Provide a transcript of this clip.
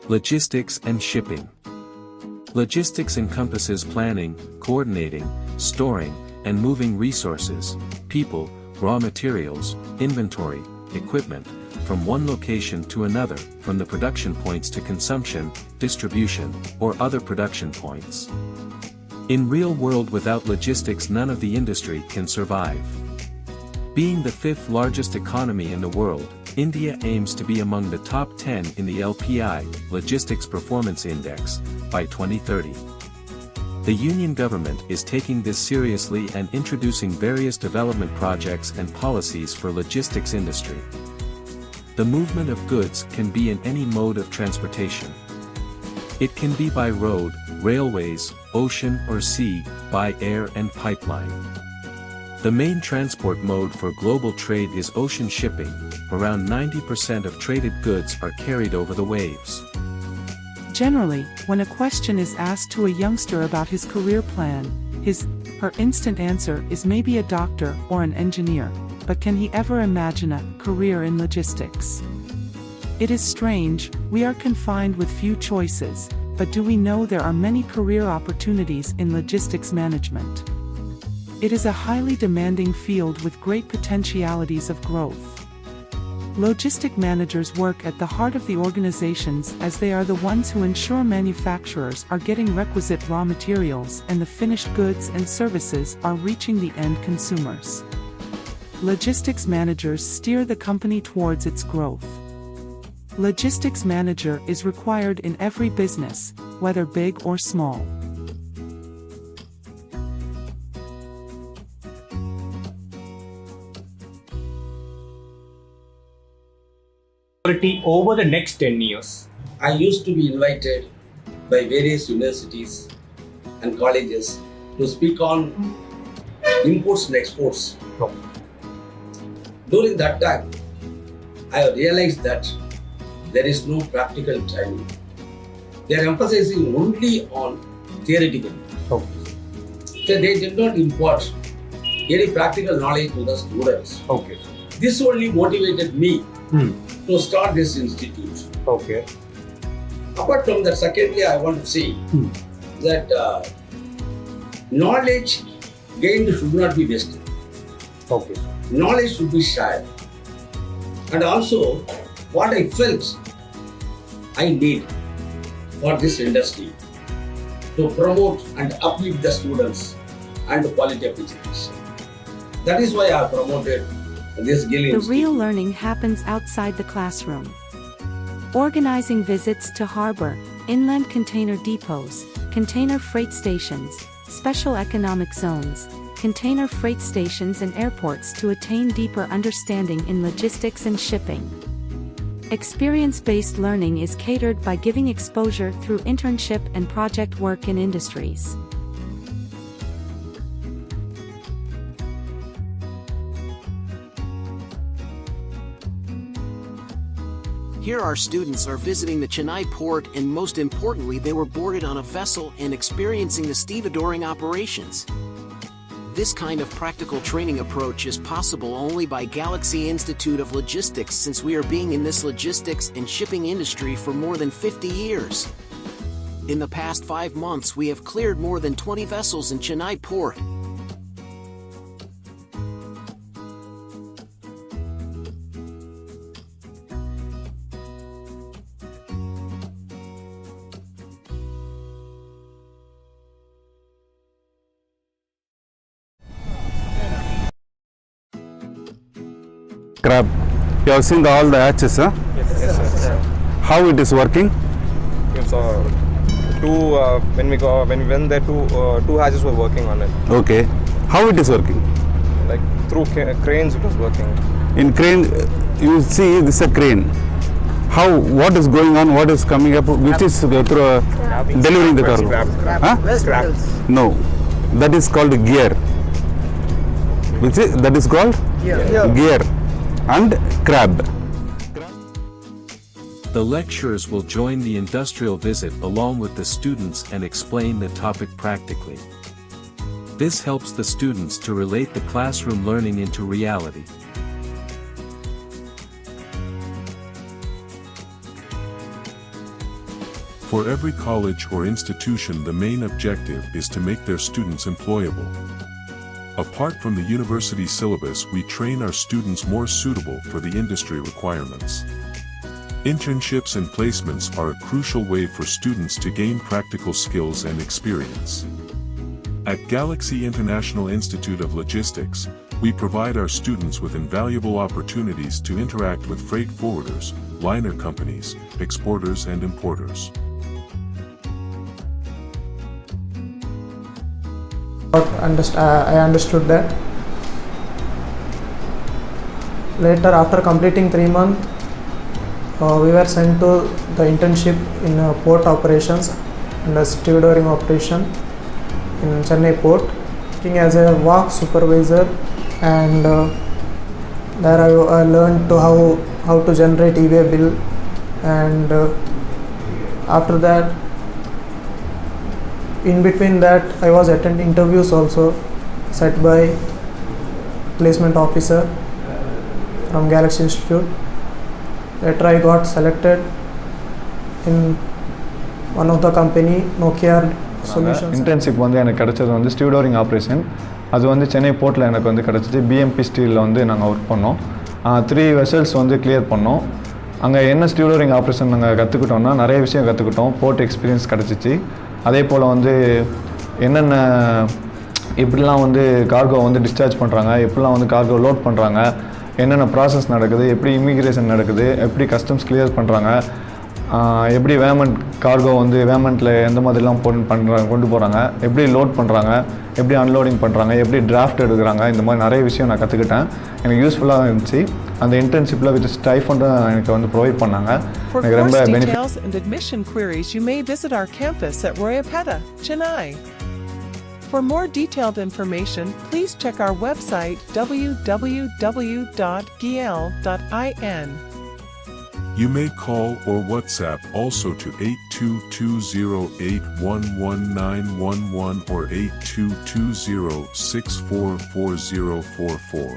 Logistics and shipping. Logistics encompasses planning, coordinating, storing, and moving resources, people, raw materials, inventory, equipment, from one location to another, from the production points to consumption, distribution, or other production points. In real world, without logistics, none of the industry can survive. Being the fifth largest economy in the world, India aims to be among the top 10 in the LPI, Logistics Performance Index, by 2030. The Union government is taking this seriously and introducing various development projects and policies for logistics industry. The movement of goods can be in any mode of transportation. It can be by road, railways, ocean or sea, by air and pipeline. The main transport mode for global trade is ocean shipping. Around 90% of traded goods are carried over the waves. Generally, when a question is asked to a youngster about his career plan, her instant answer is maybe a doctor or an engineer, but can he ever imagine a career in logistics? It is strange, we are confined with few choices, but do we know there are many career opportunities in logistics management? It is a highly demanding field with great potentialities of growth. Logistic managers work at the heart of the organizations, as they are the ones who ensure manufacturers are getting requisite raw materials and the finished goods and services are reaching the end consumers. Logistics managers steer the company towards its growth. Logistics manager is required in every business, whether big or small. Over the next 10 years? I used to be invited by various universities and colleges to speak on imports and exports. No. During that time, I realized that there is no practical training. They are emphasizing only on theoretical. Okay. So they did not impart any practical knowledge to the students. Okay. This only motivated me to start this institute. Okay. Apart from that, secondly, I want to say that knowledge gained should not be wasted. Okay. Knowledge should be shared. And also, what I felt I need for this industry to promote and uplift the students and the quality of education. That is why I promoted this GIIL The Institute. real learning happens outside the classroom. Organizing visits to harbor, inland container depots, container freight stations, special economic zones, container freight stations and airports to attain deeper understanding in logistics and shipping. Experience-based learning is catered by giving exposure through internship and project work in industries. Here our students are visiting the Chennai port, and most importantly they were boarded on a vessel and experiencing the stevedoring operations. This kind of practical training approach is possible only by Galaxy Institute of Logistics, since we are being in this logistics and shipping industry for more than 50 years. In the past 5 months we have cleared more than 20 vessels in Chennai port. Crab. You have seen all the hatches, huh? Yes, sir. How it is working? Yes, when we went there, two hatches were working on it. Okay. How it is working? Like through cranes, it was working. In crane, you see this is a crane. How? What is going on? What is coming up? Which is through delivering the cargo? Huh? No, that is called gear. That is called gear and crab. The lecturers will join the industrial visit along with the students and explain the topic practically. This helps the students to relate the classroom learning into reality. For every college or institution, the main objective is to make their students employable. Apart from the university syllabus, we train our students more suitable for the industry requirements. Internships and placements are a crucial way for students to gain practical skills and experience. At Galaxy International Institute of Logistics, we provide our students with invaluable opportunities to interact with freight forwarders, liner companies, exporters and importers. I understood that. Later, after completing 3 months, we were sent to the internship in port operations and a stevedoring operation in Chennai port, working as a wharf supervisor, and there I learned to how to generate e-way bill, and after that, in between that, I was attending interviews also set by placement officer from Galaxy Institute. Later I got selected in one of the company, Nokia Solutions. Internship வந்து எனக்கு கிடைச்சது வந்து ஸ்டீவ்டோரிங் operation. அது வந்து சென்னை போர்ட்டில் எனக்கு வந்து கிடச்சிது. பிஎம்பி ஸ்டீலில் வந்து நாங்கள் ஒர்க் பண்ணோம். 3 வெசல்ஸ் வந்து கிளியர் பண்ணோம். அங்கே என்ன ஸ்டீவ்டோரிங் ஆப்ரேஷன் நாங்கள் கற்றுக்கிட்டோம்னா நிறைய விஷயம் கற்றுக்கிட்டோம். போர்ட் எக்ஸ்பீரியன்ஸ் கிடச்சிச்சு. அதே போல் வந்து என்னென்ன எப்படிலாம் வந்து கார்கோ வந்து டிஸ்சார்ஜ் பண்ணுறாங்க, எப்படிலாம் வந்து கார்கோ லோட் பண்ணுறாங்க, என்னென்ன ப்ராசஸ் நடக்குது, எப்படி இமிக்ரேஷன் நடக்குது, எப்படி கஸ்டம்ஸ் கிளியர் பண்ணுறாங்க, எப்படி வேமெண்ட் கார்கோ வந்து வேமெண்ட்டில் எந்த மாதிரிலாம் கொண்டு போகிறாங்க, எப்படி லோட் பண்ணுறாங்க, எப்படி அன்லோடிங் பண்ணுறாங்க, எப்படி டிராஃப்ட் எடுக்கிறாங்க, இந்த மாதிரி நிறைய விஷயம் நான் கற்றுக்கிட்டேன். எனக்கு யூஸ்ஃபுல்லாக இருந்துச்சு. அந்த இன்டர்ன்ஷிப்பில் வித் ஸ்டைஃபண்டும் எனக்கு வந்து ப்ரொவைட் பண்ணாங்க. எனக்கு ரொம்ப benefit. For course details and admission queries, you may visit our campus at Royapeta, Chennai. For more detailed information, please check our website www.giil.in. You may call or WhatsApp also to 8220811911 or 8220644044.